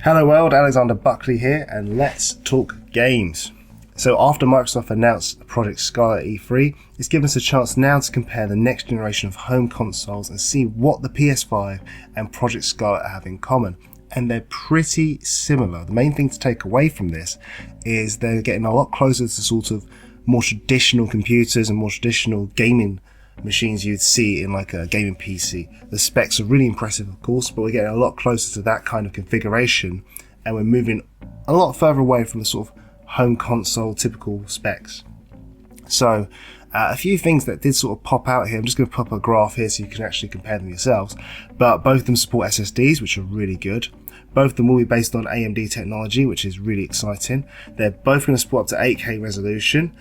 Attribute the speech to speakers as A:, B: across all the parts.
A: Hello world, Alexandre Buckley here, and let's talk games. So after Microsoft announced Project Scarlett E3, it's given us a chance now to compare the next generation of home consoles and see what the PS5 and Project Scarlett have in common. And they're pretty similar. The main thing to take away from this is they're getting a lot closer to sort of more traditional computers and more traditional gaming machines you'd see in like a gaming PC. The specs are really impressive, of course, but we're getting a lot closer to that kind of configuration, and we're moving a lot further away from the sort of home console typical specs. So a few things that did sort of pop out here. I'm just going to pop a graph here so you can actually compare them yourselves. But both of them support SSDs, which are really good. Both of them will be based on AMD technology, which is really exciting. They're both going to support up to 8K resolution.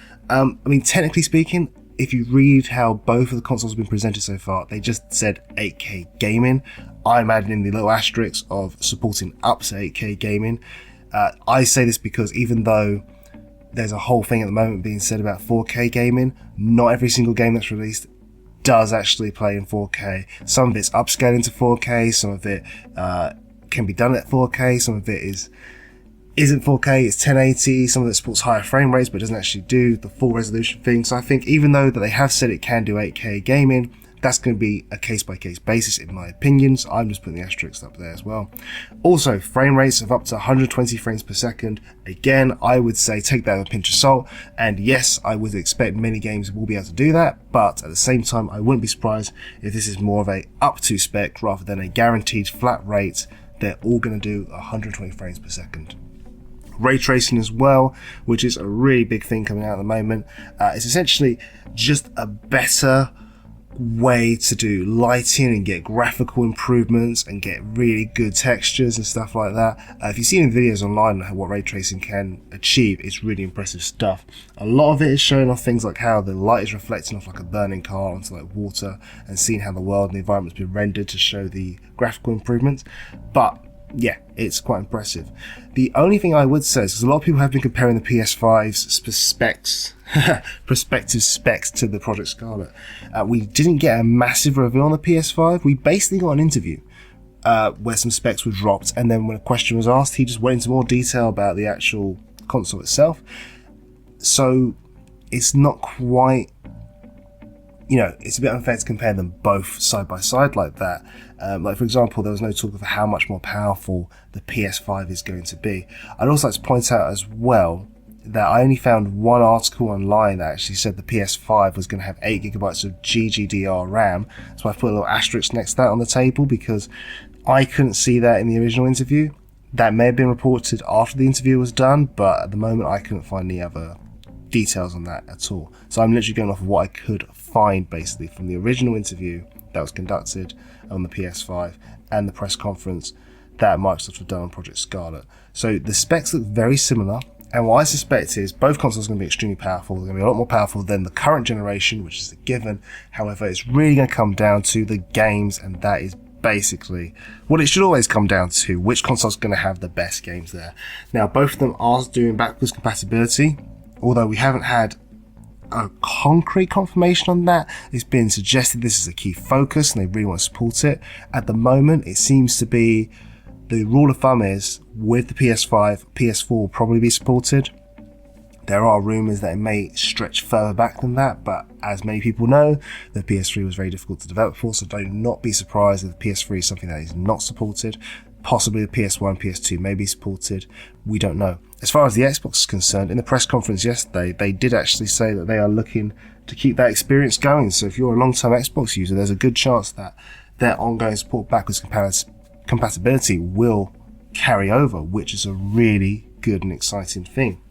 A: Technically speaking, if you read how both of the consoles have been presented so far, they just said 8K gaming. I'm adding in the little asterisk of supporting up to 8K gaming. I say this because even though there's a whole thing at the moment being said about 4K gaming, not every single game that's released does actually play in 4K. Some of it's upscaling to 4K, some of it can be done at 4K, some of it isn't 4K, it's 1080, some of it supports higher frame rates but doesn't actually do the full resolution thing. So I think even though that they have said it can do 8K gaming, that's going to be a case-by-case basis in my opinions. I'm just putting the asterisks up there as well. Also, frame rates of up to 120 frames per second. Again, I would say take that with a pinch of salt. And yes, I would expect many games will be able to do that, but at the same time, I wouldn't be surprised if this is more of a up-to spec rather than a guaranteed flat rate. They're all going to do 120 frames per second. Ray tracing as well, which is a really big thing coming out at the moment. It's essentially just a better way to do lighting and get graphical improvements and get really good textures and stuff like that. If you've seen videos online on what ray tracing can achieve, it's really impressive stuff. A lot of it is showing off things like how the light is reflecting off like a burning car onto like water and seeing how the world and the environment's been rendered to show the graphical improvements. But yeah, it's quite impressive. The only thing I would say is because a lot of people have been comparing the PS5's prospective specs to the Project Scarlett. We didn't get a massive reveal on the PS5. We basically got an interview where some specs were dropped, and then when a question was asked, he just went into more detail about the actual console itself. So it's not quite, it's a bit unfair to compare them both side by side like that. Like for example, there was no talk of how much more powerful the PS5 is going to be. I'd also like to point out as well that I only found one article online that actually said the PS5 was going to have 8GB of GDDR RAM. So I put a little asterisk next to that on the table because I couldn't see that in the original interview. That may have been reported after the interview was done, but at the moment I couldn't find any other details on that at all. So I'm literally going off of what I could find basically from the original interview that was conducted on the PS5 and the press conference that Microsoft have done on Project Scarlett. So the specs look very similar, and what I suspect is both consoles are going to be extremely powerful. They're going to be a lot more powerful than the current generation, which is a given. However, it's really going to come down to the games, and that is basically what it should always come down to: which console's going to have the best games there. Now, both of them are doing backwards compatibility, although we haven't had a concrete confirmation on that. It's been suggested this is a key focus and they really want to support it. At the moment, it seems to be the rule of thumb is with the PS5, PS4 will probably be supported. There are rumours that it may stretch further back than that, but as many people know, the PS3 was very difficult to develop for, so do not be surprised if the PS3 is something that is not supported. Possibly the PS1, PS2 may be supported. We don't know. As far as the Xbox is concerned, in the press conference yesterday, they did actually say that they are looking to keep that experience going. So if you're a long-term Xbox user, there's a good chance that their ongoing support backwards compatibility will carry over, which is a really good and exciting thing.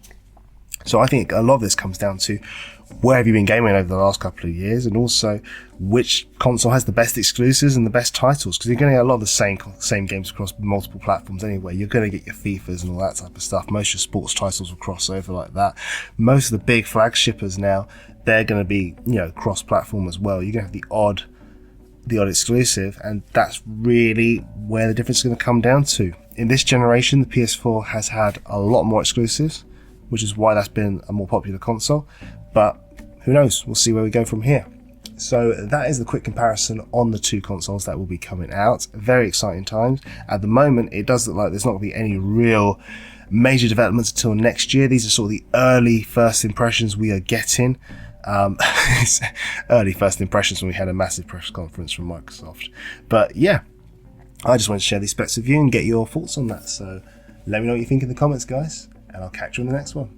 A: So I think a lot of this comes down to where have you been gaming over the last couple of years, and also which console has the best exclusives and the best titles, because you're going to get a lot of the same games across multiple platforms anyway. You're going to get your FIFAs and all that type of stuff. Most of your sports titles will cross over like that. Most of the big flagshippers now, they're going to be cross-platform as well. You're going to have the odd exclusive, and that's really where the difference is going to come down to. In this generation, the PS4 has had a lot more exclusives, which is why that's been a more popular console. But who knows? We'll see where we go from here. So that is the quick comparison on the two consoles that will be coming out. Very exciting times. At the moment, it does look like there's not going to be any real major developments until next year. These are sort of the early first impressions we are getting. Early first impressions when we had a massive press conference from Microsoft. But yeah, I just wanted to share these specs with you and get your thoughts on that. So let me know what you think in the comments, guys, and I'll catch you on the next one.